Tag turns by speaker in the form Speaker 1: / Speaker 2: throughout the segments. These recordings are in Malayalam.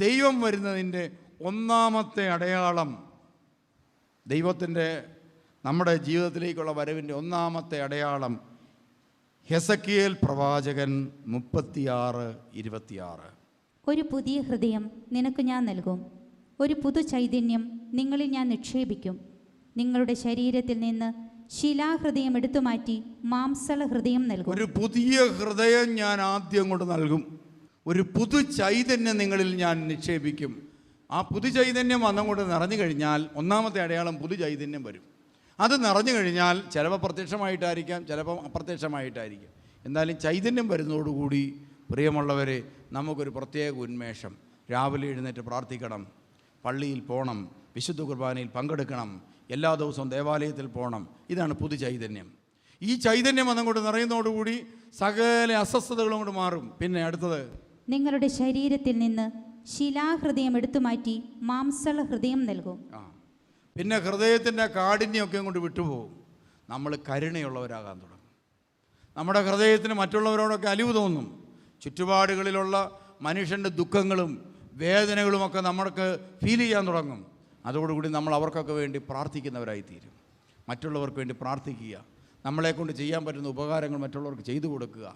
Speaker 1: ദൈവം വരുന്നതിൻ്റെ ഒന്നാമത്തെ അടയാളം, ദൈവത്തിൻ്റെ നമ്മുടെ ജീവിതത്തിലേക്കുള്ള വരവിൻ്റെ ഒന്നാമത്തെ അടയാളം ഹെസക്കിയേൽ പ്രവാചകൻ 36:26.
Speaker 2: ഒരു പുതിയ ഹൃദയം നിനക്ക് ഞാൻ നൽകും, ഒരു പുതു ചൈതന്യം നിങ്ങളിൽ ഞാൻ നിക്ഷേപിക്കും. നിങ്ങളുടെ ശരീരത്തിൽ നിന്ന് ശിലാഹൃദയം എടുത്തുമാറ്റി മാംസള ഹൃദയം നൽകും.
Speaker 1: ഒരു പുതിയ ഹൃദയം ഞാൻ ആദ്യം കൊണ്ട് നൽകും. ഒരു പുതു ചൈതന്യം നിങ്ങളിൽ ഞാൻ നിക്ഷേപിക്കും. ആ പുതു ചൈതന്യം വന്നങ്ങോട്ട് നിറഞ്ഞു കഴിഞ്ഞാൽ ഒന്നാമത്തെ അടയാളം പുതു ചൈതന്യം വരും. അത് നിറഞ്ഞു കഴിഞ്ഞാൽ ചിലപ്പോൾ പ്രത്യക്ഷമായിട്ടായിരിക്കാം, ചിലപ്പോൾ അപ്രത്യക്ഷമായിട്ടായിരിക്കാം. എന്തായാലും ചൈതന്യം വരുന്നതോടുകൂടി പ്രിയമുള്ളവരെ നമുക്കൊരു പ്രത്യേക ഉന്മേഷം. രാവിലെ എഴുന്നേറ്റ് പ്രാർത്ഥിക്കണം, പള്ളിയിൽ പോകണം, വിശുദ്ധ കുർബാനയിൽ പങ്കെടുക്കണം, എല്ലാ ദിവസവും ദേവാലയത്തിൽ പോകണം. ഇതാണ് പുതു ചൈതന്യം. ഈ ചൈതന്യം വന്നങ്ങോട്ട് നിറയുന്നതോടുകൂടി സകല അസ്വസ്ഥതകളും കൊണ്ട് മാറും. പിന്നെ അടുത്തത്,
Speaker 2: നിങ്ങളുടെ ശരീരത്തിൽ നിന്ന് ശിലാഹൃദയം എടുത്തുമാറ്റി മാംസള ഹൃദയം നൽകും.
Speaker 1: പിന്നെ ഹൃദയത്തിൻ്റെ കാഠിന്യമൊക്കെ കൊണ്ട് വിട്ടുപോകും. നമ്മൾ കരുണയുള്ളവരാകാൻ തുടങ്ങും. നമ്മുടെ ഹൃദയത്തിന് മറ്റുള്ളവരോടൊക്കെ അലിവ് തോന്നും. ചുറ്റുപാടുകളിലുള്ള മനുഷ്യൻ്റെ ദുഃഖങ്ങളും വേദനകളുമൊക്കെ നമ്മൾക്ക് ഫീൽ ചെയ്യാൻ തുടങ്ങും. അതോടുകൂടി നമ്മൾ അവർക്കൊക്കെ വേണ്ടി പ്രാർത്ഥിക്കുന്നവരായിത്തീരും. മറ്റുള്ളവർക്ക് വേണ്ടി പ്രാർത്ഥിക്കുക, നമ്മളെക്കൊണ്ട് ചെയ്യാൻ പറ്റുന്ന ഉപകാരങ്ങൾ മറ്റുള്ളവർക്ക് ചെയ്തു കൊടുക്കുക,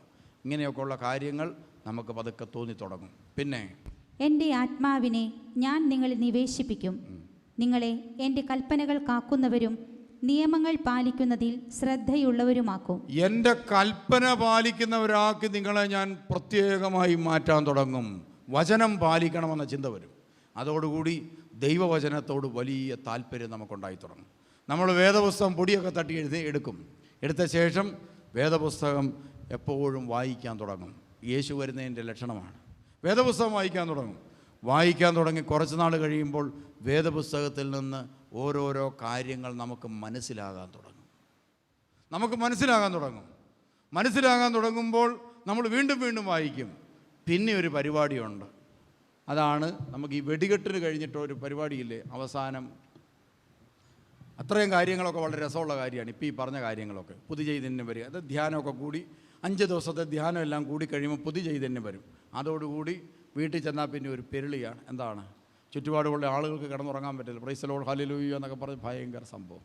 Speaker 1: ഇങ്ങനെയൊക്കെയുള്ള കാര്യങ്ങൾ നമുക്ക് പതുക്കെ തോന്നി തുടങ്ങും. പിന്നെ
Speaker 2: എൻ്റെ ആത്മാവിനെ ഞാൻ നിങ്ങളിൽ നിവേശിപ്പിക്കും. നിങ്ങളെ എൻ്റെ കൽപ്പനകൾ കാക്കുന്നവരും നിയമങ്ങൾ പാലിക്കുന്നതിൽ ശ്രദ്ധയുള്ളവരുമാക്കും.
Speaker 1: എൻ്റെ കൽപ്പന പാലിക്കുന്നവരാക്കി നിങ്ങളെ ഞാൻ പ്രത്യേകമായി മാറ്റാൻ തുടങ്ങും. വചനം പാലിക്കണമെന്ന ചിന്ത വരും. അതോടുകൂടി ദൈവവചനത്തോട് വലിയ താല്പര്യം നമുക്കുണ്ടായി തുടങ്ങും. നമ്മൾ വേദപുസ്തകം പൊടിയൊക്കെ തട്ടി എടുത്ത ശേഷം വേദപുസ്തകം എപ്പോഴും വായിക്കാൻ തുടങ്ങും. യേശു വരുന്നതിൻ്റെ ലക്ഷണമാണ്. വേദപുസ്തകം വായിക്കാൻ തുടങ്ങി കുറച്ച് നാൾ കഴിയുമ്പോൾ വേദപുസ്തകത്തിൽ നിന്ന് ഓരോരോ കാര്യങ്ങൾ നമുക്ക് മനസ്സിലാകാൻ തുടങ്ങുമ്പോൾ നമ്മൾ വീണ്ടും വായിക്കും. പിന്നെ ഒരു പരിപാടിയുണ്ട്. അതാണ് നമുക്ക് ഈ വെടികെട്ടിന് കഴിഞ്ഞിട്ട് ഒരു പരിപാടിയില്ലേ അവസാനം. അത്രയും കാര്യങ്ങളൊക്കെ വളരെ രസമുള്ള കാര്യമാണ്. ഇപ്പോൾ ഈ പറഞ്ഞ കാര്യങ്ങളൊക്കെ പുതു ചൈതന്യം വരിക. അത് ധ്യാനമൊക്കെ കൂടി 5 ദിവസത്തെ ധ്യാനം എല്ലാം കൂടി കഴിയുമ്പോൾ പുതു ചൈതന്യം വരും. അതോടുകൂടി വീട്ടിൽ ചെന്നാൽ പിന്നെ ഒരു പെരുളിയാണ്. എന്താണ്, ചുറ്റുപാടുള്ള ആളുകൾക്ക് കിടന്നുറങ്ങാൻ പറ്റില്ല. പ്രൈസ് ദി ലോർഡ്, ഹല്ലേലൂയ എന്നൊക്കെ പറഞ്ഞ് ഭയങ്കര സംഭവം.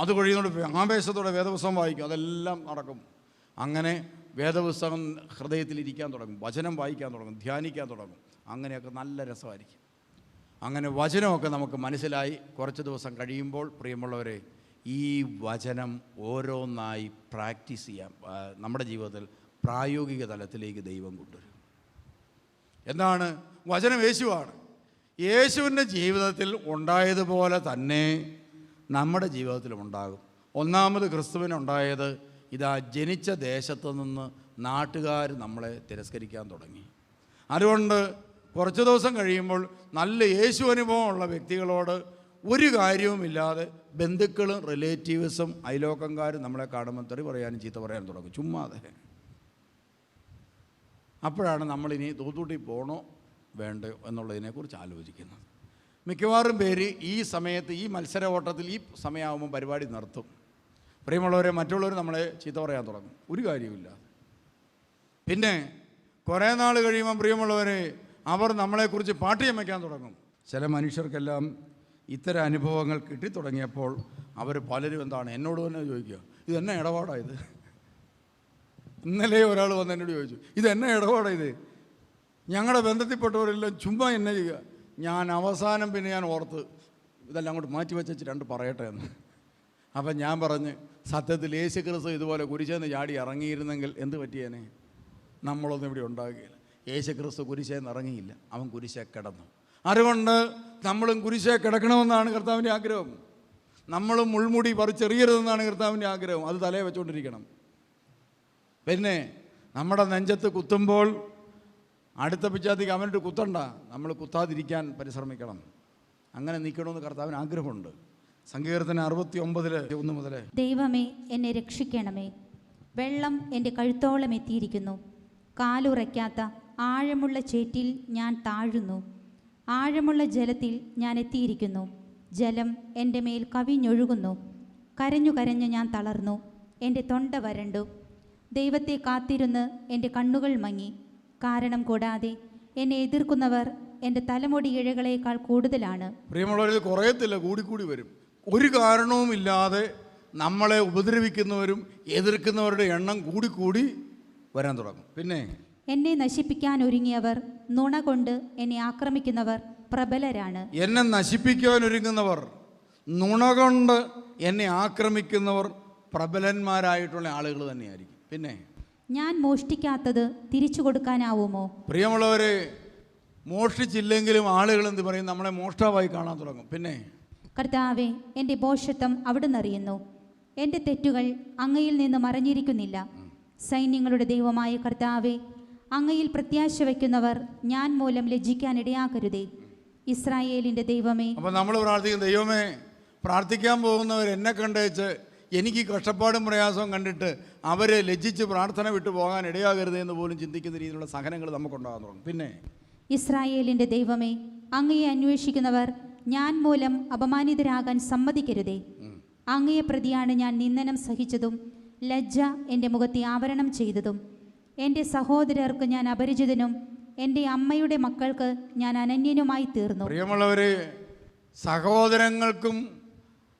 Speaker 1: അത് കഴിയുന്നതുകൊണ്ട് ആവേശത്തോടെ വേദപുസ്തകം വായിക്കും. അതെല്ലാം നടക്കും. അങ്ങനെ വേദപുസ്തകം ഹൃദയത്തിലിരിക്കാൻ തുടങ്ങും, വചനം വായിക്കാൻ തുടങ്ങും, ധ്യാനിക്കാൻ തുടങ്ങും. അങ്ങനെയൊക്കെ നല്ല രസമായിരിക്കും. അങ്ങനെ വചനമൊക്കെ നമുക്ക് മനസ്സിലായി കുറച്ച് ദിവസം കഴിയുമ്പോൾ പ്രിയമുള്ളവരെ ഈ വചനം ഓരോന്നായി പ്രാക്ടീസ് ചെയ്യാം. നമ്മുടെ ജീവിതത്തിൽ പ്രായോഗിക തലത്തിലേക്ക് ദൈവം കൊണ്ടുവരും. എന്താണ് വചനം? യേശുവാണ്. യേശുവിൻ്റെ ജീവിതത്തിൽ ഉണ്ടായതുപോലെ തന്നെ നമ്മുടെ ജീവിതത്തിലും ഉണ്ടാകും. ഒന്നാമത് ക്രിസ്തുവിനുണ്ടായത് ഇതാ ജനിച്ച ദേശത്തു നിന്ന് നാട്ടുകാർ നമ്മളെ തിരസ്കരിക്കാൻ തുടങ്ങി. അതുകൊണ്ട് കുറച്ച് ദിവസം കഴിയുമ്പോൾ നല്ല യേശു അനുഭവമുള്ള വ്യക്തികളോട് ഒരു കാര്യവുമില്ലാതെ ബന്ധുക്കളും റിലേറ്റീവ്സും അയലോക്കംകാരും നമ്മളെ കാണുമ്പോൾ തെറി പറയാനും ചീത്ത പറയാനും തുടങ്ങും, ചുമ്മാതെ. അപ്പോഴാണ് നമ്മളിനി തൂത്തൂട്ടി പോകണോ വേണ്ടയോ എന്നുള്ളതിനെക്കുറിച്ച് ആലോചിക്കുന്നത്. മിക്കവാറും പേര് ഈ സമയത്ത് ഈ മത്സര ഓട്ടത്തിൽ ഈ സമയമാകുമ്പോൾ പരിപാടി നിർത്തും. പ്രിയമുള്ളവരെ, മറ്റുള്ളവർ നമ്മളെ ചീത്ത പറയാൻ തുടങ്ങും ഒരു കാര്യമില്ല. പിന്നെ കുറേ നാൾ കഴിയുമ്പം പ്രിയമുള്ളവരെ അവർ നമ്മളെക്കുറിച്ച് പാട്ട് ചമയ്ക്കാൻ തുടങ്ങും. ചില മനുഷ്യർക്കെല്ലാം ഇത്തരം അനുഭവങ്ങൾ കിട്ടിത്തുടങ്ങിയപ്പോൾ അവർ പലരും എന്താണ് എന്നോട് തന്നെ ചോദിക്കുക, ഇതെന്നാ ഇടപാടായത്? ഇന്നലെ ഒരാൾ വന്ന് എന്നോട് ചോദിച്ചു, ഇതെന്നാ ഇടപാടായത്? ഞങ്ങളുടെ ബന്ധത്തിൽപ്പെട്ടവരെല്ലാം ചുമ്മാ എന്നെ ചെയ്യുക. ഞാൻ അവസാനം പിന്നെ ഞാൻ ഓർത്ത് ഇതെല്ലാം അങ്ങോട്ട് മാറ്റി വെച്ച് രണ്ട് പറയട്ടെ എന്ന്. അപ്പം ഞാൻ പറഞ്ഞ്, സത്യത്തിൽ യേശു ക്രിസ്തു ഇതുപോലെ കുരിശേന്ന് ചാടി ഇറങ്ങിയിരുന്നെങ്കിൽ എന്ത് പറ്റിയേനെ? നമ്മളൊന്നും ഇവിടെ ഉണ്ടാകുകയില്ല. യേശു ക്രിസ്തു കുരിശേന്ന് ഇറങ്ങിയില്ല, അവൻ കുരിശേ കിടന്നു. അതുകൊണ്ട് നമ്മളും കുരിശേ കിടക്കണമെന്നാണ് കർത്താവിൻ്റെ ആഗ്രഹം. നമ്മളും മുൾമുടി പറിച്ചെറിയരുതെന്നാണ് കർത്താവിൻ്റെ ആഗ്രഹം. അത് തലയെ വെച്ചുകൊണ്ടിരിക്കണം. പിന്നെ നമ്മുടെ നെഞ്ചത്ത് കുത്തുമ്പോൾ അടുത്ത പിച്ചാത്തിക്ക് അവനിട്ട് കുത്തണ്ട, നമ്മൾ കുത്താതിരിക്കാൻ പരിശ്രമിക്കണം. അങ്ങനെ നിൽക്കണമെന്ന് കർത്താവിന് ആഗ്രഹമുണ്ട്. സങ്കീർത്തനം 69:1 മുതൽ,
Speaker 2: ദൈവമേ എന്നെ രക്ഷിക്കണമേ, വെള്ളം എൻ്റെ കഴുത്തോളം എത്തിയിരിക്കുന്നു, കാലുറയ്ക്കാത്ത ആഴമുള്ള ചേറ്റിൽ ഞാൻ താഴുന്നു, ആഴമുള്ള ജലത്തിൽ ഞാൻ എത്തിയിരിക്കുന്നു, ജലം എൻ്റെ മേൽ കവിഞ്ഞൊഴുകുന്നു, കരഞ്ഞു കരഞ്ഞ് ഞാൻ തളർന്നു, എൻ്റെ തൊണ്ട വരണ്ടു, ദൈവത്തെ കാത്തിരുന്ന് എൻ്റെ കണ്ണുകൾ മങ്ങി, കാരണം കൂടാതെ എന്നെ എതിർക്കുന്നവർ എൻ്റെ തലമുടി ഇഴകളേക്കാൾ കൂടുതലാണ്.
Speaker 1: പ്രിയമുള്ളവർ, കുറയത്തില്ല, കൂടിക്കൂടി വരും. ഒരു കാരണവുമില്ലാതെ നമ്മളെ ഉപദ്രവിക്കുന്നവരും എതിർക്കുന്നവരുടെ എണ്ണം കൂടിക്കൂടി വരാൻ തുടങ്ങും. പിന്നെ
Speaker 2: എന്നെ നശിപ്പിക്കാൻ ഒരുങ്ങിയവർ, നുണ കൊണ്ട് എന്നെ ആക്രമിക്കുന്നവർ പ്രബലരാണ്.
Speaker 1: എന്നെ നശിപ്പിക്കാൻ ഒരുങ്ങുന്നവർ, നുണ കൊണ്ട് എന്നെ ആക്രമിക്കുന്നവർ പ്രബലന്മാരായിട്ടുള്ള ആളുകൾ തന്നെയായിരിക്കും. പിന്നെ
Speaker 2: ഞാൻ മോഷ്ടിക്കാത്തത് തിരിച്ചു കൊടുക്കാനാവുമോ?
Speaker 1: പ്രിയമുള്ളവരെ, മോഷ്ടിച്ചില്ലെങ്കിലും ആളുകൾ എന്ത് പറയും? നമ്മളെ മോഷ്ടാവായി കാണാൻ തുടങ്ങും. പിന്നെ
Speaker 2: കർത്താവെ, എൻ്റെ ഭോഷത്വം അവിടുന്ന് അറിയുന്നു. എൻ്റെ തെറ്റുകൾ അങ്ങയിൽ നിന്ന് മറഞ്ഞിരിക്കുന്നില്ല. സൈന്യങ്ങളുടെ ദൈവമായ കർത്താവെ, അങ്ങയിൽ പ്രത്യാശ വയ്ക്കുന്നവർ ഞാൻ മൂലം ലജ്ജിക്കാൻ ഇടയാക്കരുതേ. ഇസ്രായേലിൻ്റെ ദൈവമേ.
Speaker 1: അപ്പോൾ നമ്മൾ പ്രാർത്ഥിക്കും, ദൈവമേ, പ്രാർത്ഥിക്കാൻ പോകുന്നവർ എന്നെ കണ്ടേച്ച് എനിക്ക് കഷ്ടപ്പാടും പ്രയാസവും കണ്ടിട്ട് അവരെ ലജ്ജിച്ച് പ്രാർത്ഥന വിട്ടു പോകാൻ ഇടയാകരുത് എന്ന് പോലും ചിന്തിക്കുന്ന രീതിയിലുള്ള സഹനങ്ങൾ നമുക്കുണ്ടാകാൻ തുടങ്ങും. പിന്നെ
Speaker 2: ഇസ്രായേലിൻ്റെ ദൈവമേ, അങ്ങയെ അന്വേഷിക്കുന്നവർ ഞാൻ മൂലം അപമാനിതരാകാൻ സമ്മതിക്കരുതേ. അങ്ങയെ പ്രതിയാണ് ഞാൻ നിന്ദനം സഹിച്ചതും ലജ്ജ എൻ്റെ മുഖത്തെ ആവരണം ചെയ്തതും. എൻ്റെ സഹോദരർക്ക് ഞാൻ അപരിചിതനും എൻ്റെ അമ്മയുടെ മക്കൾക്ക് ഞാൻ അനന്യനുമായി തീർന്നു.
Speaker 1: പ്രിയമുള്ളവരെ, സഹോദരങ്ങൾക്കും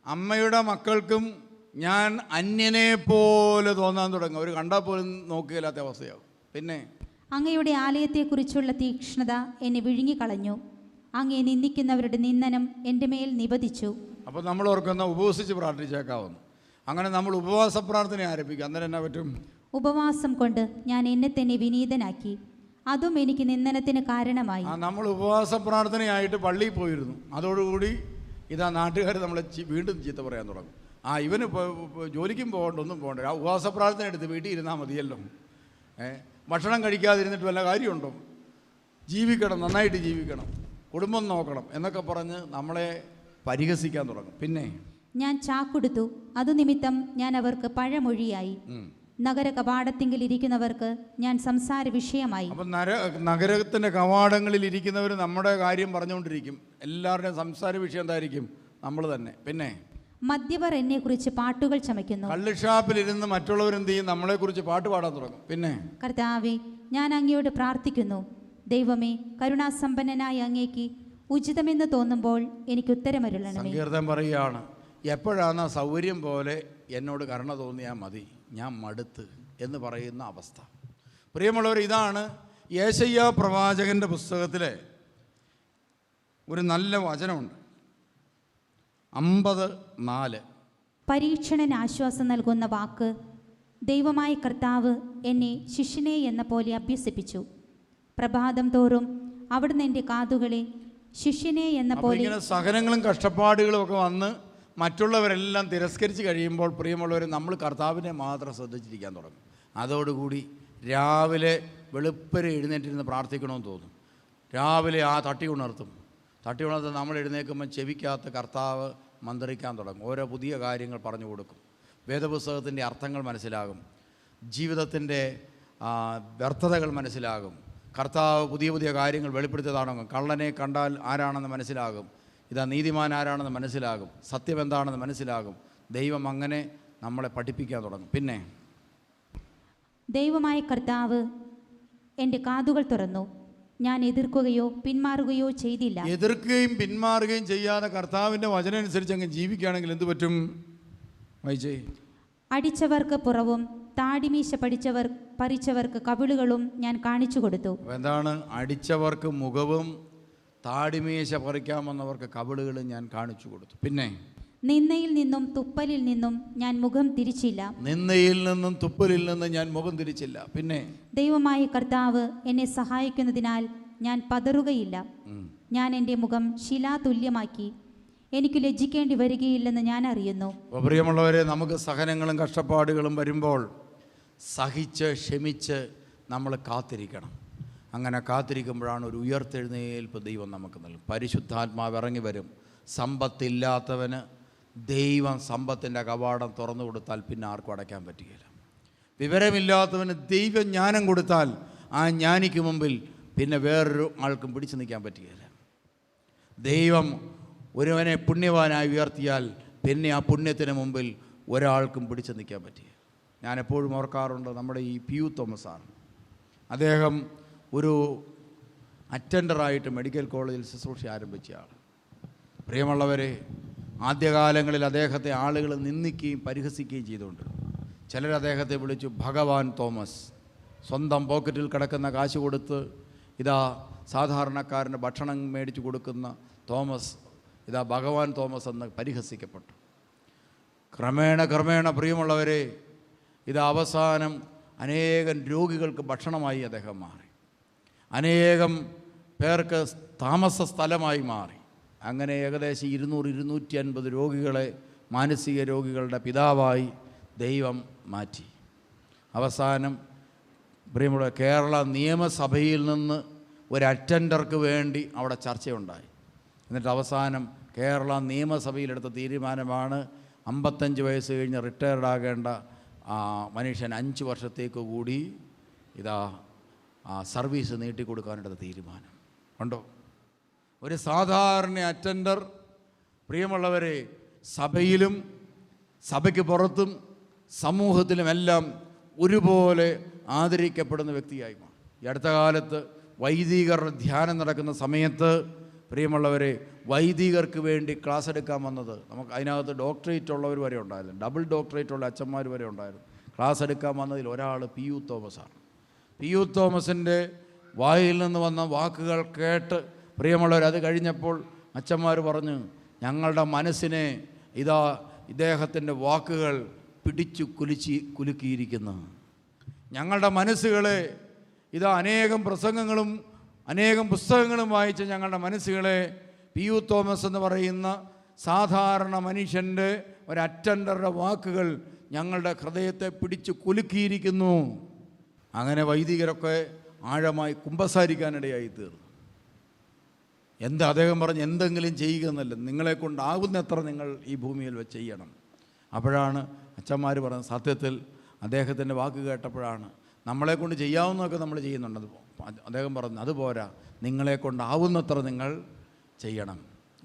Speaker 1: അമ്മയുടെ മക്കൾക്കും ഞാൻ അന്യനെ പോലെ തോന്നാൻ തുടങ്ങും. അവർ കണ്ടാൽ പോലും നോക്കുകയില്ലാത്ത അവസ്ഥയാകും. പിന്നെ
Speaker 2: അങ്ങയുടെ ആലയത്തെക്കുറിച്ചുള്ള തീക്ഷ്ണത എന്നെ വിഴുങ്ങിക്കളഞ്ഞു. അങ്ങയെ നിന്ദിക്കുന്നവരുടെ നിന്ദനം എൻ്റെ മേൽ നിപതിച്ചു.
Speaker 1: അപ്പോൾ നമ്മൾ ഓർക്കുന്ന ഉപവസിച്ച് പ്രാർത്ഥിച്ചേക്കാവുന്നു. അങ്ങനെ നമ്മൾ ഉപവാസ പ്രാർത്ഥന ആരംഭിക്കും. അന്നേരം എന്നാ പറ്റും?
Speaker 2: ഉപവാസം കൊണ്ട് ഞാൻ എന്നെ തന്നെ വിനീതനാക്കി. അതും എനിക്ക് നിന്ദനത്തിന് കാരണമായി.
Speaker 1: നമ്മൾ ഉപവാസ പ്രാർത്ഥനയായിട്ട് പള്ളിയിൽ പോയിരുന്നു. അതോടുകൂടി ഇതാ നാട്ടുകാർ നമ്മളെ വീണ്ടും ചീത്ത പറയാൻ തുടങ്ങും. ഇവന് ജോലിക്കും പോകണ്ട, ഒന്നും പോകണ്ട, ആ ഉപവാസ പ്രാർത്ഥന എടുത്ത് വീട്ടിൽ ഇരുന്നാൽ മതിയല്ലോ. ഭക്ഷണം കഴിക്കാതിരുന്നിട്ട് വല്ല കാര്യമുണ്ടോ? ജീവിക്കണം, നന്നായിട്ട് ജീവിക്കണം, കുടുംബം നോക്കണം എന്നൊക്കെ പറഞ്ഞ് നമ്മളെ പരിഹസിക്കാൻ തുടങ്ങും. പിന്നെ
Speaker 2: ഞാൻ ചാക്കൊടുത്തു, അതു നിമിത്തം ഞാൻ അവർക്ക് പഴമൊഴിയായി. നഗര കവാടത്തിങ്കിൽ ഇരിക്കുന്നവർക്ക് ഞാൻ സംസാര വിഷയമായി. അപ്പം
Speaker 1: നഗരത്തിൻ്റെ കവാടങ്ങളിൽ ഇരിക്കുന്നവർ നമ്മുടെ കാര്യം പറഞ്ഞുകൊണ്ടിരിക്കും. എല്ലാവരുടെയും സംസാര വിഷയം എന്തായിരിക്കും? നമ്മൾ തന്നെ. പിന്നെ
Speaker 2: മദ്യപർ എന്നെക്കുറിച്ച് പാട്ടുകൾ ചമയ്ക്കുന്നു.
Speaker 1: കള്ളുഷാപ്പിലിരുന്ന് മറ്റുള്ളവരെന്ത് ചെയ്യും? നമ്മളെക്കുറിച്ച് പാട്ട് പാടാൻ തുടങ്ങും. പിന്നെ
Speaker 2: കർത്താവേ, ഞാൻ അങ്ങയോട് പ്രാർത്ഥിക്കുന്നു. ദൈവമേ, കരുണാസമ്പന്നനായ അങ്ങേക്ക് ഉചിതമെന്ന് തോന്നുമ്പോൾ എനിക്ക് ഉത്തരമരുളണമേ.
Speaker 1: സങ്കീർത്തനം പറയുകയാണ്, എപ്പോഴാണ് സൗകര്യം പോലെ എന്നോട് കരുണ തോന്നിയാൽ മതി, ഞാൻ മടുത്ത് എന്ന് പറയുന്ന അവസ്ഥ. പ്രിയമുള്ളവർ, ഇതാണ് യേശയ്യാ പ്രവാചകൻ്റെ പുസ്തകത്തിലെ ഒരു നല്ല വചനമുണ്ട്, 50:4.
Speaker 2: പരീക്ഷണന് ആശ്വാസം നൽകുന്ന വാക്ക്, ദൈവമായ കർത്താവ് എന്നെ ശിഷ്യനെ എന്ന പോലെ അഭ്യസിപ്പിച്ചു. പ്രഭാതം തോറും അവിടുന്ന് എൻ്റെ കാതുകളെ ശിഷ്യനെ എന്ന പോലെ.
Speaker 1: ഇങ്ങനെ സഹനങ്ങളും കഷ്ടപ്പാടുകളും ഒക്കെ വന്ന് മറ്റുള്ളവരെല്ലാം തിരസ്കരിച്ച് കഴിയുമ്പോൾ പ്രിയമുള്ളവർ, നമ്മൾ കർത്താവിനെ മാത്രം ശ്രദ്ധിച്ചിരിക്കാൻ തുടങ്ങും. അതോടുകൂടി രാവിലെ വെളുപ്പരെ എഴുന്നേറ്റിരുന്ന് പ്രാർത്ഥിക്കണമെന്ന് തോന്നും. രാവിലെ തട്ടി ഉണർത്തും. നമ്മൾ എഴുന്നേൽക്കുമ്പോൾ ചെവിക്കകത്ത് കർത്താവ് മന്ത്രിക്കാൻ തുടങ്ങും. ഓരോ പുതിയ കാര്യങ്ങൾ പറഞ്ഞു കൊടുക്കും. വേദപുസ്തകത്തിൻ്റെ അർത്ഥങ്ങൾ മനസ്സിലാകും. ജീവിതത്തിൻ്റെ വ്യർത്ഥതകൾ മനസ്സിലാകും. കർത്താവ് പുതിയ പുതിയ കാര്യങ്ങൾ വെളിപ്പെടുത്തിയതാണെങ്കിൽ കള്ളനെ കണ്ടാൽ ആരാണെന്ന് മനസ്സിലാകും. ഇതാ നീതിമാൻ ആരാണെന്ന് മനസ്സിലാകും. സത്യം എന്താണെന്ന് മനസ്സിലാകും. ദൈവം അങ്ങനെ നമ്മളെ പഠിപ്പിക്കാൻ തുടങ്ങും. പിന്നെ
Speaker 2: ദൈവമായ കർത്താവ് എൻ്റെ കാതുകൾ തുറന്നു. ഞാൻ എതിർക്കുകയോ പിന്മാറുകയോ ചെയ്തില്ല.
Speaker 1: എതിർക്കുകയും പിന്മാറുകയും ചെയ്യാതെ കർത്താവിൻ്റെ വചനം അനുസരിച്ച് അങ്ങ് ജീവിക്കുകയാണെങ്കിൽ എന്ത് പറ്റും? വായിച്ചേ.
Speaker 2: അടിച്ചവർക്ക് പുറവും താടിമീശ പറിച്ചവർക്ക് കവിളുകളും ഞാൻ കാണിച്ചു കൊടുത്തു.
Speaker 1: എന്താണ്? അടിച്ചവർക്ക് മുഖവും താടിമീശ പറിക്കാമെന്നവർക്ക് കവിളുകളും ഞാൻ കാണിച്ചു കൊടുത്തു. പിന്നെ
Speaker 2: നിന്നയിൽ നിന്നും തുപ്പലിൽ നിന്നും ഞാൻ മുഖം തിരിച്ചില്ല.
Speaker 1: നിന്നയിൽ നിന്നും തുപ്പലിൽ നിന്നും ഞാൻ മുഖം തിരിച്ചില്ല. പിന്നെ
Speaker 2: ദൈവമായ കർത്താവ് എന്നെ സഹായിക്കുന്നതിനാൽ ഞാൻ പതറുകയില്ല. ഞാൻ എൻ്റെ മുഖം ശിലാതുല്യമാക്കി. എനിക്ക് ലജ്ജിക്കേണ്ടി വരികയില്ലെന്ന് ഞാൻ അറിയുന്നു.
Speaker 1: പ്രിയമുള്ളവരെ, നമുക്ക് സഹനങ്ങളും കഷ്ടപ്പാടുകളും വരുമ്പോൾ സഹിച്ച് ക്ഷമിച്ച് നമ്മൾ കാത്തിരിക്കണം. അങ്ങനെ കാത്തിരിക്കുമ്പോഴാണ് ഒരു ഉയർത്തെഴുന്നേൽപ്പ് ദൈവം നമുക്ക് നൽകും. പരിശുദ്ധാത്മാവ് ഇറങ്ങി വരും. സമ്പത്തില്ലാത്തവന് ദൈവം സമ്പത്തിൻ്റെ കവാടം തുറന്നു കൊടുത്താൽ പിന്നെ ആർക്കും അടയ്ക്കാൻ പറ്റുകയില്ല. വിവരമില്ലാത്തവന് ദൈവം ജ്ഞാനം കൊടുത്താൽ ആ ജ്ഞാനിക്ക് മുമ്പിൽ പിന്നെ വേറൊരു ആൾക്കും പിടിച്ചു നിൽക്കാൻ പറ്റുകയില്ല. ദൈവം ഒരുവനെ പുണ്യവാനായി ഉയർത്തിയാൽ പിന്നെ ആ പുണ്യത്തിന് മുമ്പിൽ ഒരാൾക്കും പിടിച്ചു നിൽക്കാൻ പറ്റുക. ഞാൻ എപ്പോഴും ഓർക്കാറുണ്ട്, നമ്മുടെ ഈ പി.യു. തോമസാണ്. അദ്ദേഹം ഒരു അറ്റൻഡറായിട്ട് മെഡിക്കൽ കോളേജിൽ ശുശ്രൂഷ ആരംഭിച്ച ആൾ. പ്രിയമുള്ളവരെ, ആദ്യകാലങ്ങളിൽ അദ്ദേഹത്തെ ആളുകൾ നിന്ദിക്കുകയും പരിഹസിക്കുകയും ചെയ്തുകൊണ്ട് ചിലർ അദ്ദേഹത്തെ വിളിച്ചു ഭഗവാൻ തോമസ്. സ്വന്തം പോക്കറ്റിൽ കിടക്കുന്ന കാശ് കൊടുത്ത് ഇതാ സാധാരണക്കാരന് ഭക്ഷണം മേടിച്ചു കൊടുക്കുന്ന തോമസ്, ഇതാ ഭഗവാൻ തോമസ് എന്ന് പരിഹസിക്കപ്പെട്ടു. ക്രമേണ പ്രിയമുള്ളവരെ, ഇത് അവസാനം അനേകം രോഗികൾക്ക് ഭക്ഷണമായി അദ്ദേഹം മാറി, അനേകം പേർക്ക് താമസ സ്ഥലമായി മാറി. അങ്ങനെ ഏകദേശം 200-250 രോഗികളെ, മാനസിക രോഗികളുടെ പിതാവായി ദൈവം മാറ്റി. അവസാനം പ്രിയമുള്ള കേരള നിയമസഭയിൽ നിന്ന് ഒരു അറ്റൻഡർക്ക് വേണ്ടി അവിടെ ചർച്ചയുണ്ടായി. എന്നിട്ട് അവസാനം കേരള നിയമസഭയിലെടുത്ത തീരുമാനമാണ് 55 വയസ്സ് കഴിഞ്ഞ് റിട്ടയർഡ് ആകേണ്ട മനുഷ്യൻ 5 വർഷത്തേക്ക് കൂടി ഇതാ സർവീസ് നീട്ടിക്കൊടുക്കാനെടുത്ത തീരുമാനം ഉണ്ടോ? ഒരു സാധാരണ അറ്റൻഡർ പ്രിയമുള്ളവരെ സഭയിലും സഭയ്ക്ക് പുറത്തും സമൂഹത്തിലുമെല്ലാം ഒരുപോലെ ആദരിക്കപ്പെടുന്ന വ്യക്തിയായി മാറി. ഈ അടുത്ത കാലത്ത് വൈദികരുടെ ധ്യാനം നടക്കുന്ന സമയത്ത് പ്രിയമുള്ളവരെ, വൈദികർക്ക് വേണ്ടി ക്ലാസ് എടുക്കാൻ വന്നത്, നമുക്ക് അതിനകത്ത് ഡോക്ടറേറ്റ് ഉള്ളവർ വരെ ഉണ്ടായിരുന്നു, ഡബിൾ ഡോക്ടറേറ്റ് ഉള്ള അച്ഛന്മാർ വരെ ഉണ്ടായിരുന്നു. ക്ലാസ് എടുക്കാൻ വന്നതിൽ ഒരാൾ പി.യു. തോമസാണ്. പി.യു. തോമസിൻ്റെ വായിൽ നിന്ന് വന്ന വാക്കുകൾ കേട്ട് പ്രിയമുള്ളവർ, അത് കഴിഞ്ഞപ്പോൾ അച്ഛന്മാർ പറഞ്ഞു, ഞങ്ങളുടെ മനസ്സിനെ ഇതാ ഇദ്ദേഹത്തിൻ്റെ വാക്കുകൾ പിടിച്ചു കുലുക്കിയിരിക്കുന്നു. ഞങ്ങളുടെ മനസ്സുകളെ ഇതാ അനേകം പ്രസംഗങ്ങളും അനേകം പുസ്തകങ്ങളും വായിച്ച് ഞങ്ങളുടെ മനസ്സുകളെ പി.യു. തോമസ് എന്ന് പറയുന്ന സാധാരണ മനുഷ്യൻ്റെ ഒരു അറ്റൻഡറുടെ വാക്കുകൾ ഞങ്ങളുടെ ഹൃദയത്തെ പിടിച്ചു കുലുക്കിയിരിക്കുന്നു. അങ്ങനെ വൈദികരൊക്കെ ആഴമായി കുമ്പസാരിക്കാനിടയായി തീർന്നു. എന്താ അദ്ദേഹം പറഞ്ഞ്, എന്തെങ്കിലും ചെയ്യുക എന്നല്ല, നിങ്ങളെക്കൊണ്ടാകുന്നത്ര നിങ്ങൾ ഈ ഭൂമിയിൽ വെച്ച് ചെയ്യണം. അപ്പോഴാണ് അച്ഛന്മാർ പറഞ്ഞത്, സത്യത്തിൽ അദ്ദേഹത്തിൻ്റെ വാക്ക് കേട്ടപ്പോഴാണ് നമ്മളെക്കൊണ്ട് ചെയ്യാവുന്നതൊക്കെ നമ്മൾ ചെയ്യുന്നുണ്ട്. അദ്ദേഹം പറഞ്ഞു, അതുപോരാ, നിങ്ങളെക്കൊണ്ടാവുന്നത്ര നിങ്ങൾ ചെയ്യണം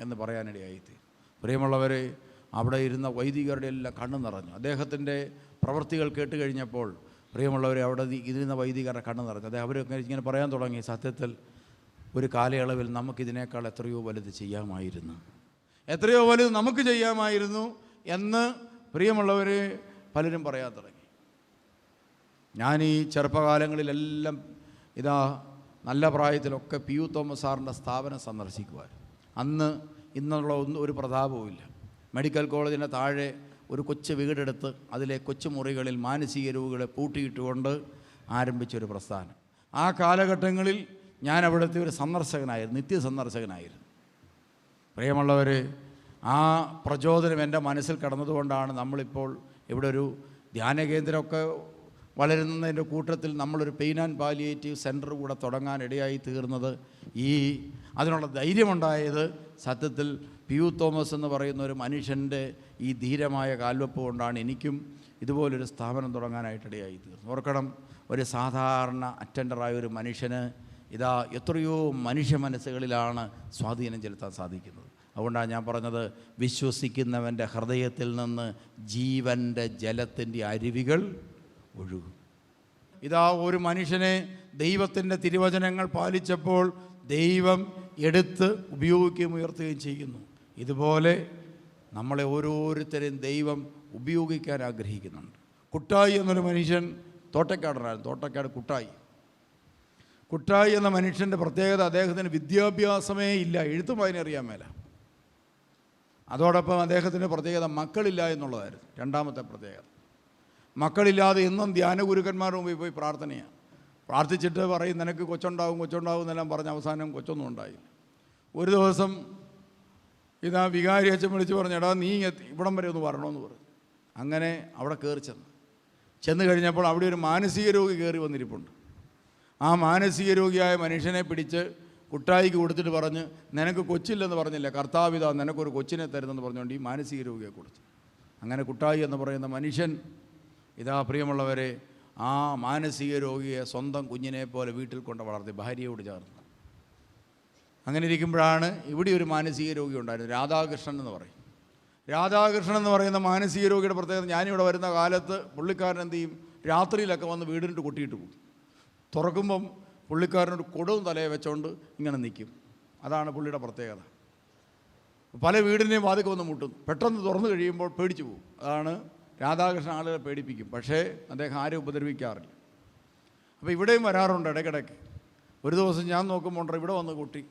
Speaker 1: എന്ന് പറയാനിടയായിത്തീരും. പ്രിയമുള്ളവരെ, അവിടെ ഇരുന്ന വൈദികരുടെ എല്ലാം കണ്ണു നിറഞ്ഞു. അദ്ദേഹത്തിൻ്റെ പ്രവൃത്തികൾ കേട്ട് കഴിഞ്ഞപ്പോൾ പ്രിയമുള്ളവരെ, അവിടെ ഇരുന്ന വൈദികരുടെ കണ്ണു നിറഞ്ഞു. അവരൊക്കെ ഇങ്ങനെ പറയാൻ തുടങ്ങി, സത്യത്തിൽ ഒരു കാലയളവിൽ നമുക്കിതിനേക്കാൾ എത്രയോ വലുത് ചെയ്യാമായിരുന്നു, എത്രയോ വലുത് നമുക്ക് ചെയ്യാമായിരുന്നു എന്ന് പ്രിയമുള്ളവർ പലരും പറയാൻ തുടങ്ങി. ഞാൻ ഈ ചെറുപ്പകാലങ്ങളിലെല്ലാം ഇതാ നല്ല പ്രായത്തിലൊക്കെ പി.യു. തോമസ് സാറിൻ്റെ സ്ഥാപനം സന്ദർശിക്കുവാൻ. അന്ന് ഇന്നുള്ള ഒരു പ്രതാപവുമില്ല. മെഡിക്കൽ കോളേജിൻ്റെ താഴെ ഒരു കൊച്ചു വീടെടുത്ത് അതിലെ കൊച്ചു മുറികളിൽ മാനസിക രോഗികളെ പൂട്ടിയിട്ടുകൊണ്ട് ആരംഭിച്ചൊരു പ്രസ്ഥാനം. ആ കാലഘട്ടങ്ങളിൽ ഞാൻ അവിടുത്തെ ഒരു സന്ദർശകനായിരുന്നു, നിത്യസന്ദർശകനായിരുന്നു. പ്രിയമുള്ളവർ, ആ പ്രചോദനം എൻ്റെ മനസ്സിൽ കടന്നതുകൊണ്ടാണ് നമ്മളിപ്പോൾ ഇവിടെ ഒരു ധ്യാന കേന്ദ്രമൊക്കെ വളരുന്നതിൻ്റെ കൂട്ടത്തിൽ നമ്മളൊരു പെയിൻ ആൻഡ് പാലിയേറ്റീവ് സെൻറ്റർ കൂടെ തുടങ്ങാൻ ഇടയായി തീർന്നത്. അതിനുള്ള ധൈര്യമുണ്ടായത് സത്യത്തിൽ പി.യു. തോമസ് എന്ന് പറയുന്ന ഒരു മനുഷ്യൻ്റെ ഈ ധീരമായ കാൽവെപ്പ് കൊണ്ടാണ് എനിക്കും ഇതുപോലൊരു സ്ഥാപനം തുടങ്ങാനായിട്ടിടയായി തീർന്നു. ഓർക്കണം, ഒരു സാധാരണ അറ്റൻഡറായ ഒരു മനുഷ്യന് ഇതാ എത്രയോ മനുഷ്യ മനസ്സുകളിലാണ് സ്വാധീനം ചെലുത്താൻ സാധിക്കുന്നത്. അതുകൊണ്ടാണ് ഞാൻ പറഞ്ഞത്, വിശ്വസിക്കുന്നവൻ്റെ ഹൃദയത്തിൽ നിന്ന് ജീവൻ്റെ ജലത്തിൻ്റെ അരുവികൾ ഒഴുകും. ഇതാ ഒരു മനുഷ്യനെ ദൈവത്തിൻ്റെ തിരുവചനങ്ങൾ പാലിച്ചപ്പോൾ ദൈവം എടുത്ത് ഉപയോഗിക്കുകയും ഉയർത്തുകയും ചെയ്യുന്നു. ഇതുപോലെ നമ്മളെ ഓരോരുത്തരെയും ദൈവം ഉപയോഗിക്കാൻ ആഗ്രഹിക്കുന്നുണ്ട്. കുട്ടായി എന്നൊരു മനുഷ്യൻ തോട്ടക്കാടനായിരുന്നു. തോട്ടക്കാട് കുട്ടായി എന്ന മനുഷ്യൻ്റെ പ്രത്യേകത, അദ്ദേഹത്തിന് വിദ്യാഭ്യാസമേ ഇല്ല, എഴുത്തും വായന അറിയാൻ മേല. അതോടൊപ്പം അദ്ദേഹത്തിൻ്റെ പ്രത്യേകത മക്കളില്ല എന്നുള്ളതായിരുന്നു. രണ്ടാമത്തെ പ്രത്യേകത, മക്കളില്ലാതെ എന്നും ധ്യാന ഗുരുക്കന്മാരുടെ മുമ്പിൽ പോയി പ്രാർത്ഥനയാണ്. പ്രാർത്ഥിച്ചിട്ട് പറയും, നിനക്ക് കൊച്ചുണ്ടാവും എന്നെല്ലാം പറഞ്ഞ് അവസാനം കൊച്ചൊന്നും ഉണ്ടായില്ല. ഒരു ദിവസം ഇതാ വികാരി അച്ഛൻ വിളിച്ച് പറഞ്ഞു, എടാ നീ ഇവിടം വരെ ഒന്ന് വരണമെന്ന് പറഞ്ഞു. അങ്ങനെ അവിടെ കയറി ചെന്ന് കഴിഞ്ഞപ്പോൾ അവിടെ ഒരു മാനസിക രോഗി കയറി വന്നിരിപ്പുണ്ട്. ആ മാനസിക രോഗിയായ മനുഷ്യനെ പിടിച്ച് കുട്ടായിക്ക് കൊടുത്തിട്ട് പറഞ്ഞ്, നിനക്ക് കൊച്ചില്ലെന്ന് പറഞ്ഞില്ല, കർത്താവിതാ നിനക്കൊരു കൊച്ചിനെ തരുന്നെന്ന് പറഞ്ഞുകൊണ്ട് ഈ മാനസിക രോഗിയെ കൊടുത്തു. അങ്ങനെ കുട്ടായി എന്ന് പറയുന്ന മനുഷ്യൻ ഇതാ പ്രിയമുള്ളവരെ ആ മാനസിക രോഗിയെ സ്വന്തം കുഞ്ഞിനെ പോലെ വീട്ടിൽ കൊണ്ട് വളർത്തി, ഭാര്യയോട് ചേർന്ന്. അങ്ങനെ ഇരിക്കുമ്പോഴാണ് ഇവിടെ ഒരു മാനസിക രോഗി ഉണ്ടായിരുന്നു, രാധാകൃഷ്ണൻ എന്ന് പറയും. രാധാകൃഷ്ണൻ എന്ന് പറയുന്ന മാനസിക രോഗിയുടെ പ്രത്യേകത, ഞാനിവിടെ വരുന്ന കാലത്ത് പുള്ളിക്കാരൻ എന്ത് ചെയ്യും, രാത്രിയിലൊക്കെ വന്ന് വീടിൻ്റെ കൊട്ടിയിട്ട് പോകും. തുറക്കുമ്പം പുള്ളിക്കാരനൊരു കൊടും തലയെ വെച്ചുകൊണ്ട് ഇങ്ങനെ നിൽക്കും. അതാണ് പുള്ളിയുടെ പ്രത്യേകത. പല വീടിനെയും വാതിൽക്ക് വന്ന് മുട്ടും, പെട്ടെന്ന് തുറന്നു കഴിയുമ്പോൾ പേടിച്ചു പോകും. അതാണ് രാധാകൃഷ്ണൻ ആളുകളെ പേടിപ്പിക്കും, പക്ഷേ അദ്ദേഹം ആരും ഉപദ്രവിക്കാറില്ല. അപ്പോൾ ഇവിടെയും വരാറുണ്ട് ഇടയ്ക്കിടയ്ക്ക്. ഒരു ദിവസം ഞാൻ നോക്കുമ്പോൾ ഇവിടെ വന്ന് കൂട്ടി,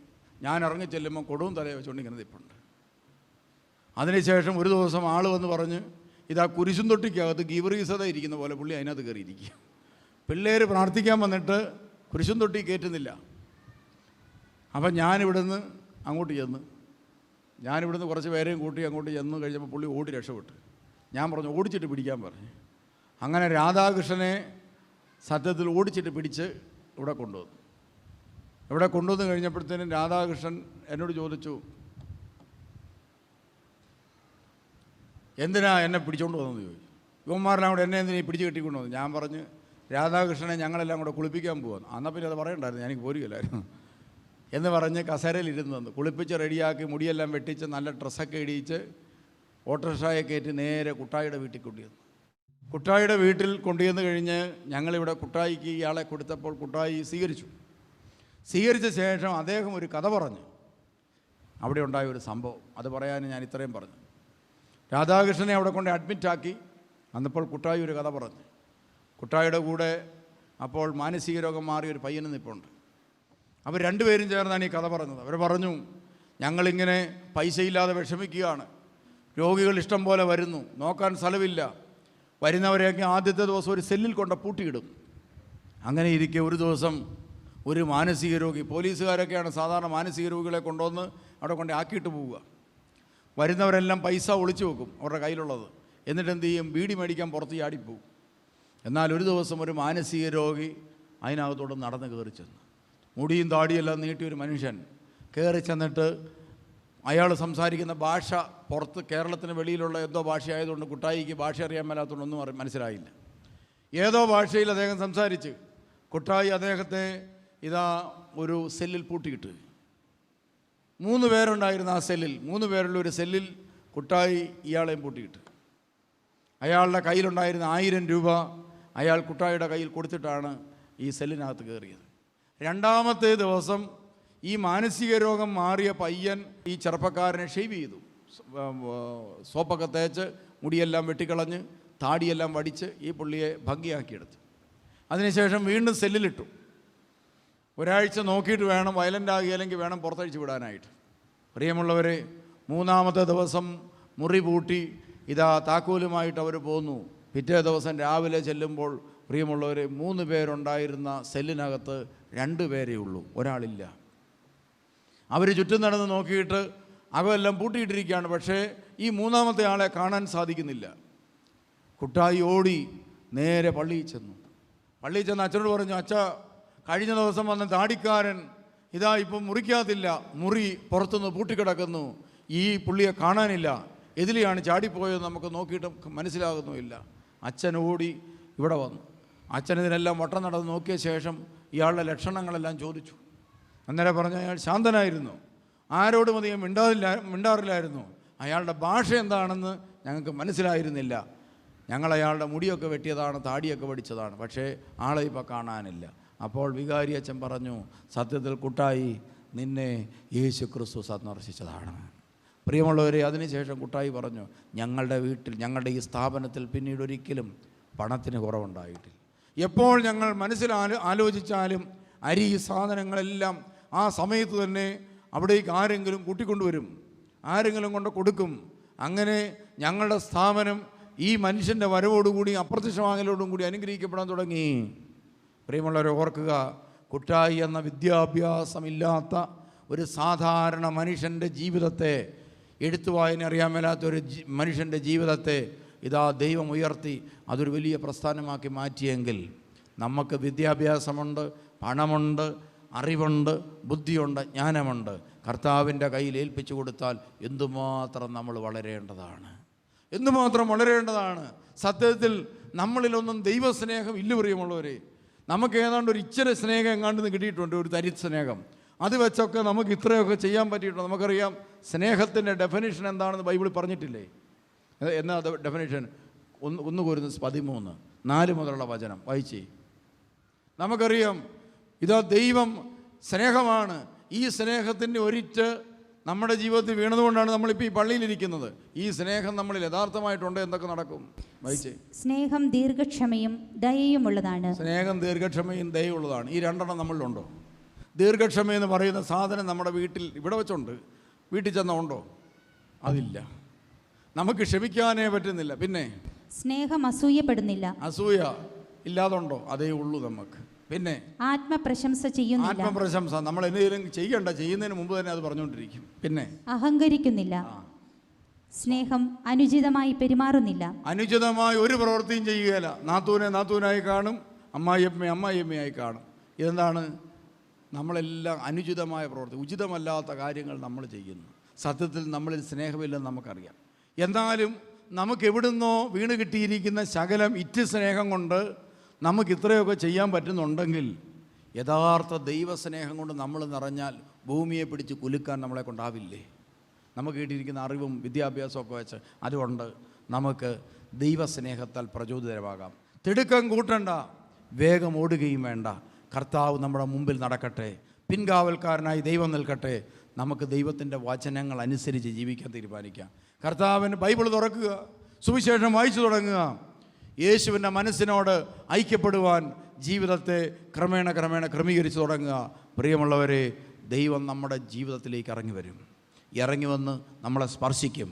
Speaker 1: ഞാൻ ഇറങ്ങി ചെല്ലുമ്പോൾ കൊടും തലയെ വെച്ചുകൊണ്ട് ഇങ്ങനെ നിൽപ്പുണ്ട്. അതിനുശേഷം ഒരു ദിവസം ആൾ വന്ന് പറഞ്ഞ്, ഇതാ കുരിശും തൊട്ടിക്കകത്ത് ഗീവറീസത ഇരിക്കുന്ന പോലെ പുള്ളി അതിനകത്ത് കയറിയിരിക്കുക. പിള്ളേർ പ്രാർത്ഥിക്കാൻ വന്നിട്ട് കുരിശും തൊട്ടി കയറ്റുന്നില്ല. അപ്പം ഞാനിവിടുന്ന് അങ്ങോട്ട് ചെന്ന്, കുറച്ച് പേരെയും കൂട്ടി അങ്ങോട്ട് ചെന്ന് കഴിഞ്ഞപ്പോൾ പുള്ളി ഓടി രക്ഷപ്പെട്ടു. ഞാൻ പറഞ്ഞു ഓടിച്ചിട്ട് പിടിക്കാൻ പറഞ്ഞു. അങ്ങനെ രാധാകൃഷ്ണനെ സത്യത്തിൽ ഓടിച്ചിട്ട് പിടിച്ച് ഇവിടെ കൊണ്ടുവന്ന് കഴിഞ്ഞപ്പോഴത്തേനും രാധാകൃഷ്ണൻ എന്നോട് ചോദിച്ചു, എന്തിനാ എന്നെ പിടിച്ചുകൊണ്ട് വന്നെന്ന് ചോദിച്ചു. യുവന്മാരെല്ലാം കൂടെ എന്നെ എന്തിനാ പിടിച്ച് കെട്ടിക്കൊണ്ട് വന്നു? ഞാൻ പറഞ്ഞ് രാധാകൃഷ്ണനെ ഞങ്ങളെല്ലാം കൂടെ കുളിപ്പിക്കാൻ പോകാമെന്ന്. എന്നാൽ പിന്നെ അത് പറയണ്ടായിരുന്നു, എനിക്ക് പോരുകയില്ലായിരുന്നു എന്ന് പറഞ്ഞ് കസേരയിലിരുന്ന് തന്നു. കുളിപ്പിച്ച് റെഡിയാക്കി മുടിയെല്ലാം വെട്ടിച്ച് നല്ല ഡ്രസ്സൊക്കെ ഇടിയിച്ച് ഓട്ടോറിക്ഷയെ കയറ്റി നേരെ കുട്ടായിയുടെ വീട്ടിൽ കൊണ്ടുവന്നു. കുട്ടായിയുടെ വീട്ടിൽ കൊണ്ടുവന്ന് കഴിഞ്ഞ് ഞങ്ങളിവിടെ കുട്ടായിക്ക് ഇയാളെ കൊടുത്തപ്പോൾ കുട്ടായി സ്വീകരിച്ച ശേഷം അദ്ദേഹം ഒരു കഥ പറഞ്ഞു. അവിടെ ഉണ്ടായ ഒരു സംഭവം, അത് പറയാൻ ഞാൻ ഇത്രയും പറഞ്ഞു. രാധാകൃഷ്ണനെ അവിടെ കൊണ്ട് അഡ്മിറ്റാക്കി. അന്നപ്പോൾ കുട്ടായി ഒരു കഥ പറഞ്ഞു. കുട്ടായിയുടെ കൂടെ അപ്പോൾ മാനസിക രോഗം മാറിയ ഒരു പയ്യന് നിൽപ്പുണ്ട്. അവർ രണ്ടുപേരും ചേർന്നാണ് ഈ കഥ പറഞ്ഞത്. അവർ പറഞ്ഞു, ഞങ്ങളിങ്ങനെ പൈസയില്ലാതെ വിഷമിക്കുകയാണ്, രോഗികൾ ഇഷ്ടം പോലെ വരുന്നു, നോക്കാൻ സ്ഥലമില്ല, വരുന്നവരെയൊക്കെ ആദ്യത്തെ ദിവസം ഒരു സെല്ലിൽ കൊണ്ട് പൂട്ടിയിടും. അങ്ങനെ ഇരിക്കെ ഒരു ദിവസം ഒരു മാനസിക രോഗി, പോലീസുകാരൊക്കെയാണ് സാധാരണ മാനസിക രോഗികളെ കൊണ്ടുവന്ന് അവിടെ കൊണ്ട് ആക്കിയിട്ട് പോവുക. വരുന്നവരെല്ലാം പൈസ ഒളിച്ചു വെക്കും അവരുടെ കയ്യിലുള്ളത്. എന്നിട്ട് എന്ത് ചെയ്യും? ബീഡി മേടിക്കാൻ പുറത്ത് ചാടിപ്പോവും. എന്നാൽ ഒരു ദിവസം ഒരു മാനസിക രോഗി അതിനകത്തോട് നടന്ന് കയറി ചെന്നു. മുടിയും താടിയെല്ലാം നീട്ടിയൊരു മനുഷ്യൻ കയറി ചെന്നിട്ട് അയാൾ സംസാരിക്കുന്ന ഭാഷ പുറത്ത് കേരളത്തിന് വെളിയിലുള്ള എന്തോ ഭാഷയായതുകൊണ്ട് കുട്ടായിക്ക് ഭാഷ അറിയാൻ മേലാത്തതുകൊണ്ടൊന്നും മനസ്സിലായില്ല. ഏതോ ഭാഷയിൽ അദ്ദേഹം സംസാരിച്ച് കുട്ടായി അദ്ദേഹത്തെ ഇതാ ഒരു സെല്ലിൽ പൂട്ടിയിട്ട്. 3 പേരുണ്ടായിരുന്ന ആ സെല്ലിൽ, 3 പേരുള്ള ഒരു സെല്ലിൽ കുട്ടായി ഇയാളെയും പൂട്ടിയിട്ട്. അയാളുടെ കയ്യിലുണ്ടായിരുന്ന 1000 രൂപ അയാൾ കുട്ടായിയുടെ കയ്യിൽ കൊടുത്തിട്ടാണ് ഈ സെല്ലിനകത്ത് കയറിയത്. രണ്ടാമത്തെ ദിവസം ഈ മാനസിക രോഗം മാറിയ പയ്യൻ ഈ ചെറുപ്പക്കാരനെ ഷേവ് ചെയ്തു, സോപ്പൊക്കെ തേച്ച് മുടിയെല്ലാം വെട്ടിക്കളഞ്ഞ് താടിയെല്ലാം വടിച്ച് ഈ പുള്ളിയെ ഭംഗിയാക്കിയെടുത്തു. അതിനുശേഷം വീണ്ടും സെല്ലിലിട്ടു. ഒരാഴ്ച നോക്കിയിട്ട് വേണം, വയലൻ്റ് ആകിയില്ലെങ്കിൽ വേണം പുറത്തഴിച്ച് വിടാനായിട്ട്. പ്രിയമുള്ളവരെ, 3-ാമത്തെ ദിവസം മുറി പൂട്ടി ഇതാ താക്കോലുമായിട്ട് അവർ പോന്നു. പിറ്റേ ദിവസം രാവിലെ ചെല്ലുമ്പോൾ പ്രിയമുള്ളവരെ, 3 പേരുണ്ടായിരുന്ന സെല്ലിനകത്ത് 2 പേരേ ഉള്ളൂ, ഒരാളില്ല. അവർ ചുറ്റും നടന്ന് നോക്കിയിട്ട് അകമെല്ലാം പൂട്ടിയിട്ടിരിക്കുകയാണ്. പക്ഷേ ഈ 3-ാമത്തെ ആളെ കാണാൻ സാധിക്കുന്നില്ല. കുട്ടായി ഓടി നേരെ പള്ളിയിൽ ചെന്നു അച്ഛനോട് പറഞ്ഞു, അച്ഛാ, കഴിഞ്ഞ ദിവസം വന്ന താടിക്കാരൻ ഇതാ ഇപ്പം മുറിക്കാത്തില്ല, മുറി പുറത്തുനിന്ന് പൂട്ടിക്കിടക്കുന്നു, ഈ പുള്ളിയെ കാണാനില്ല, എതിലെയാണ് ചാടിപ്പോയത് നമുക്ക് നോക്കിയിട്ട് മനസ്സിലാകുന്നുമില്ല. അച്ഛൻ ഓടി ഇവിടെ വന്നു. അച്ഛനിതിനെല്ലാം വട്ടം നടന്ന് നോക്കിയ ശേഷം ഇയാളുടെ ലക്ഷണങ്ങളെല്ലാം ചോദിച്ചു. അന്നേരം പറഞ്ഞു, അയാൾ ശാന്തനായിരുന്നു, ആരോടും അധികം മിണ്ടാറില്ലായിരുന്നു, അയാളുടെ ഭാഷ എന്താണെന്ന് ഞങ്ങൾക്ക് മനസ്സിലായിരുന്നില്ല, ഞങ്ങൾ അയാളുടെ മുടിയൊക്കെ വെട്ടിയതാണ്, താടിയൊക്കെ വടിച്ചതാണ്, പക്ഷേ ആളെ ഇപ്പോൾ കാണാനില്ല. അപ്പോൾ വികാരി അച്ഛൻ പറഞ്ഞു, സത്യത്തിൽ കുട്ടായി, നിന്നെ യേശു ക്രിസ്തു സന്ദർശിച്ചതാണ്. പ്രിയമുള്ളവരെ, അതിനുശേഷം കുട്ടായി പറഞ്ഞു, ഞങ്ങളുടെ വീട്ടിൽ, ഞങ്ങളുടെ ഈ സ്ഥാപനത്തിൽ പിന്നീട് ഒരിക്കലും പണത്തിന് കുറവുണ്ടായിട്ടില്ല. എപ്പോൾ ഞങ്ങൾ മനസ്സിൽ ആലോചിച്ചാലും അരി സാധനങ്ങളെല്ലാം ആ സമയത്ത് തന്നെ അവിടേക്ക് ആരെങ്കിലും കൂട്ടിക്കൊണ്ടുവരും, ആരെങ്കിലും കൊണ്ട് കൊടുക്കും. അങ്ങനെ ഞങ്ങളുടെ സ്ഥാപനം ഈ മനുഷ്യൻ്റെ വരവോടുകൂടി അപ്രത്യക്ഷമാകലോടും കൂടി അനുഗ്രഹിക്കപ്പെടാൻ തുടങ്ങി. പ്രിയമുള്ളവരെ, ഓർക്കുക, കുട്ടായി എന്ന വിദ്യാഭ്യാസമില്ലാത്ത ഒരു സാധാരണ മനുഷ്യൻ്റെ ജീവിതത്തെ, എഴുത്തുവായന അറിയാൻ മേലാത്തൊരു മനുഷ്യൻ്റെ ജീവിതത്തെ ഇതാ ദൈവം ഉയർത്തി അതൊരു വലിയ പ്രസ്ഥാനമാക്കി മാറ്റിയെങ്കിൽ, നമുക്ക് വിദ്യാഭ്യാസമുണ്ട്, പണമുണ്ട്, അറിവുണ്ട്, ബുദ്ധിയുണ്ട്, ജ്ഞാനമുണ്ട്, കർത്താവിൻ്റെ കയ്യിൽ ഏൽപ്പിച്ചു കൊടുത്താൽ എന്തുമാത്രം നമ്മൾ വളരേണ്ടതാണ്. സത്യത്തിൽ നമ്മളിലൊന്നും ദൈവസ്നേഹം ഇല്ല പ്രിയമുള്ളവരെ. നമുക്ക് ഏതാണ്ട് ഒരു ഇച്ചിരി സ്നേഹം എങ്ങാണ്ടെന്ന് കിട്ടിയിട്ടുണ്ട്, ഒരു തരി സ്നേഹം. അത് വെച്ചൊക്കെ നമുക്ക് ഇത്രയൊക്കെ ചെയ്യാൻ പറ്റിയിട്ടുണ്ട്. നമുക്കറിയാം സ്നേഹത്തിൻ്റെ ഡെഫിനിഷൻ എന്താണെന്ന് ബൈബിളിൽ പറഞ്ഞിട്ടില്ലേ? എന്നാ ഡെഫിനിഷൻ? 1 കൊരിന്ത്യർ 13:4 മുതലുള്ള വചനം വായിച്ചേ. നമുക്കറിയാം ഇതാ ദൈവം സ്നേഹമാണ്. ഈ സ്നേഹത്തിൻ്റെ ഒരിറ്റ് നമ്മുടെ ജീവിതത്തിൽ വീണതുകൊണ്ടാണ് നമ്മളിപ്പോൾ ഈ പള്ളിയിലിരിക്കുന്നത്. ഈ സ്നേഹം നമ്മളിൽ യഥാർത്ഥമായിട്ടുണ്ട്, എന്തൊക്കെ നടക്കും? വായിച്ചേ.
Speaker 2: സ്നേഹം ദീർഘക്ഷമയും ദയയുമുള്ളതാണ്.
Speaker 1: സ്നേഹം ദീർഘക്ഷമയും ദയയുള്ളതാണ്. ഈ രണ്ടെണ്ണം നമ്മളിലുണ്ടോ? ദീർഘക്ഷമ എന്ന് പറയുന്ന സാധനം നമ്മുടെ വീട്ടിൽ ഇവിടെ വെച്ചുണ്ട്, വീട്ടിൽ ചെന്നാൽ ഉണ്ടോ? അതില്ല. നമുക്ക് ക്ഷമിക്കാനേ പറ്റുന്നില്ല. പിന്നെ
Speaker 2: സ്നേഹം അസൂയപ്പെടുന്നില്ല.
Speaker 1: അസൂയ ഇല്ലാതുണ്ടോ? അതേ ഉള്ളൂ നമുക്ക്. പിന്നെ
Speaker 2: ആത്മപ്രശംസ ചെയ്യുന്നില്ല.
Speaker 1: ആത്മപ്രശംസ നമ്മൾ എന്തെങ്കിലും ചെയ്യണ്ട, ചെയ്യുന്നതിന് മുമ്പ് തന്നെ അത് പറഞ്ഞുകൊണ്ടിരിക്കും. പിന്നെ
Speaker 2: അഹങ്കരിക്കുന്നില്ല. സ്നേഹം അനുചിതമായി പെരുമാറുന്നില്ല.
Speaker 1: അനുചിതമായി ഒരു പ്രവൃത്തിയും ചെയ്യുകയില്ല. നാത്തൂനെ നാത്തൂനായി കാണും, അമ്മായിയമ്മയായി കാണും. ഇതെന്താണ്? നമ്മളെല്ലാം അനുചിതമായ പ്രവൃത്തി, ഉചിതമല്ലാത്ത കാര്യങ്ങൾ നമ്മൾ ചെയ്യുന്നു. സത്യത്തിൽ നമ്മളിൽ സ്നേഹമില്ലെന്ന് നമുക്കറിയാം. എന്നാലും നമുക്ക് എവിടുന്നോ വീണ് കിട്ടിയിരിക്കുന്ന ശകലം ഇറ്റ് സ്നേഹം കൊണ്ട് നമുക്ക് ഇത്രയൊക്കെ ചെയ്യാൻ പറ്റുന്നുണ്ടെങ്കിൽ, യഥാർത്ഥ ദൈവസ്നേഹം കൊണ്ട് നമ്മൾ നിറഞ്ഞാൽ ഭൂമിയെ പിടിച്ച് കുലുക്കാൻ നമ്മളെ കൊണ്ടാവില്ലേ? നമുക്ക് കിട്ടിയിരിക്കുന്ന അറിവും വിദ്യാഭ്യാസമൊക്കെ വെച്ച് അതുകൊണ്ട് നമുക്ക് ദൈവസ്നേഹത്താൽ പ്രചോദിതമാകാം. തിടുക്കം കൂട്ടണ്ട, വേഗം ഓടുകയും വേണ്ട. കർത്താവ് നമ്മുടെ മുമ്പിൽ നടക്കട്ടെ, പിൻകാവൽക്കാരനായി ദൈവം നിൽക്കട്ടെ. നമുക്ക് ദൈവത്തിൻ്റെ വചനങ്ങൾ അനുസരിച്ച് ജീവിക്കാൻ തീരുമാനിക്കാം. കർത്താവിന് ബൈബിൾ തുറക്കുക, സുവിശേഷം വായിച്ചു തുടങ്ങുക, യേശുവിൻ്റെ മനസ്സിനോട് ഐക്യപ്പെടുവാൻ ജീവിതത്തെ ക്രമേണ ക്രമീകരിച്ച് തുടങ്ങുക. പ്രിയമുള്ളവരെ, ദൈവം നമ്മുടെ ജീവിതത്തിലേക്ക് ഇറങ്ങി വരും, ഇറങ്ങി വന്ന് നമ്മളെ സ്പർശിക്കും.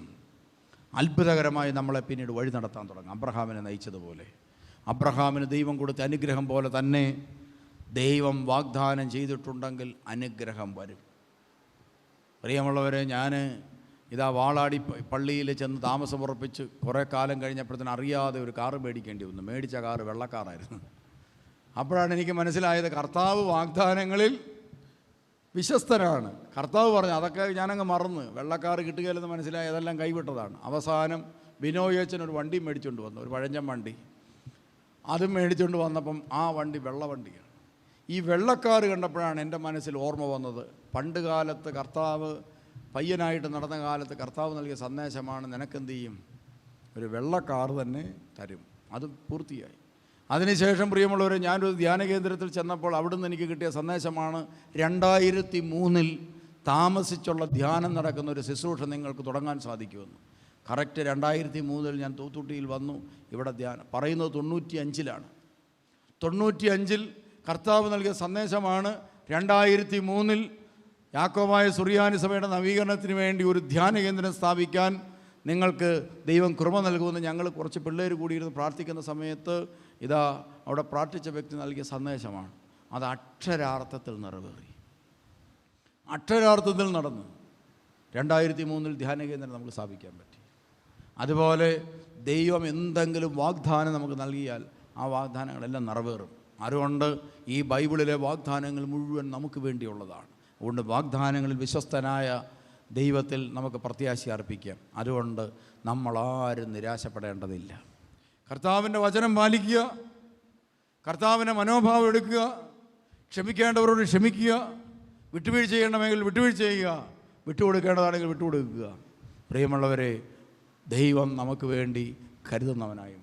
Speaker 1: അത്ഭുതകരമായി നമ്മളെ പിന്നീട് വഴി നടത്താൻ തുടങ്ങും. അബ്രഹാമിനെ നയിച്ചതുപോലെ, അബ്രഹാമിന് ദൈവം കൊടുത്ത അനുഗ്രഹം പോലെ തന്നെ ദൈവം വാഗ്ദാനം ചെയ്തിട്ടുണ്ടെങ്കിൽ അനുഗ്രഹം വരും. പ്രിയമുള്ളവരെ, ഞാൻ ഇതാ വാളാടി പള്ളിയിൽ ചെന്ന് താമസമുറപ്പിച്ച് കുറേ കാലം കഴിഞ്ഞപ്പോഴത്തേന് അറിയാതെ ഒരു കാറ് മേടിക്കേണ്ടി വന്നു. മേടിച്ച കാറ് വെള്ളക്കാറായിരുന്നു. അപ്പോഴാണ് എനിക്ക് മനസ്സിലായത് കർത്താവ് വാഗ്ദാനങ്ങളിൽ വിശ്വസ്തനാണ്. കർത്താവ് പറഞ്ഞു, അതൊക്കെ ഞാനങ്ങ് മറന്ന്, വെള്ളക്കാറ് കിട്ടുകയില്ലെന്ന് മനസ്സിലായി, അതെല്ലാം കൈവിട്ടതാണ്. അവസാനം ബിനോയച്ചൻ ഒരു വണ്ടി മേടിച്ചുകൊണ്ട് വന്നു, ഒരു പഴഞ്ചൻ വണ്ടി. അതും മേടിച്ചുകൊണ്ട് വന്നപ്പം ആ വണ്ടി വെള്ളവണ്ടിയാണ്. ഈ വെള്ളക്കാറ് കണ്ടപ്പോഴാണ് എൻ്റെ മനസ്സിൽ ഓർമ്മ വന്നത്, പണ്ട് കാലത്ത് കർത്താവ് പയ്യനായിട്ട് നടന്ന കാലത്ത് കർത്താവ് നൽകിയ സന്ദേശമാണ്, നിനക്കെന്ത് ചെയ്യും, ഒരു വെള്ളക്കാറ് തന്നെ തരും. അത് പൂർത്തിയായി. അതിനുശേഷം പ്രിയമുള്ളവരെ, ഞാനൊരു ധ്യാന കേന്ദ്രത്തിൽ ചെന്നപ്പോൾ അവിടുന്ന് എനിക്ക് കിട്ടിയ സന്ദേശമാണ്, 2003 താമസിച്ചുള്ള ധ്യാനം നടക്കുന്ന ഒരു ശുശ്രൂഷ നിങ്ങൾക്ക് തുടങ്ങാൻ സാധിക്കുമെന്ന്. കറക്റ്റ് 2003 ഞാൻ തൂത്തുട്ടിയിൽ വന്നു. ഇവിടെ ധ്യാനം പറയുന്നത് 95-ലാണ്. 95 കർത്താവ് നൽകിയ സന്ദേശമാണ്, 2003 യാക്കോബായ സുറിയാനി സഭയുടെ നവീകരണത്തിന് വേണ്ടി ഒരു ധ്യാന കേന്ദ്രം സ്ഥാപിക്കാൻ നിങ്ങൾക്ക് ദൈവം കൃപ നൽകുമെന്ന് ഞങ്ങൾ കുറച്ച് പിള്ളേർ കൂടിയിരുന്ന് പ്രാർത്ഥിക്കുന്ന സമയത്ത് ഇതാ അവിടെ പ്രാർത്ഥിച്ച വ്യക്തി നൽകിയ സന്ദേശമാണ്. അത് അക്ഷരാർത്ഥത്തിൽ നിറവേറി, അക്ഷരാർത്ഥത്തിൽ നടന്നു. 2003 ധ്യാന കേന്ദ്രം നമുക്ക് സ്ഥാപിക്കാൻ പറ്റി. അതുപോലെ ദൈവം എന്തെങ്കിലും വാഗ്ദാനം നമുക്ക് നൽകിയാൽ ആ വാഗ്ദാനങ്ങളെല്ലാം നിറവേറും. അതുകൊണ്ട് ഈ ബൈബിളിലെ വാഗ്ദാനങ്ങൾ മുഴുവൻ നമുക്ക് വേണ്ടിയുള്ളതാണ്. അതുകൊണ്ട് വാഗ്ദാനങ്ങളിൽ വിശ്വസ്തനായ ദൈവത്തിൽ നമുക്ക് പ്രത്യാശ അർപ്പിക്കാം. അതുകൊണ്ട് നമ്മളാരും നിരാശപ്പെടേണ്ടതില്ല. കർത്താവിൻ്റെ വചനം പാലിക്കുക, കർത്താവിൻ്റെ മനോഭാവം എടുക്കുക, ക്ഷമിക്കേണ്ടവരോട് ക്ഷമിക്കുക, വിട്ടുവീഴ്ച ചെയ്യണമെങ്കിൽ വിട്ടുവീഴ്ച ചെയ്യുക, വിട്ടുകൊടുക്കേണ്ടതാണെങ്കിൽ വിട്ടുകൊടുക്കുക. പ്രിയമുള്ളവരെ, ദൈവം നമുക്ക് വേണ്ടി കരുതുന്നവനായി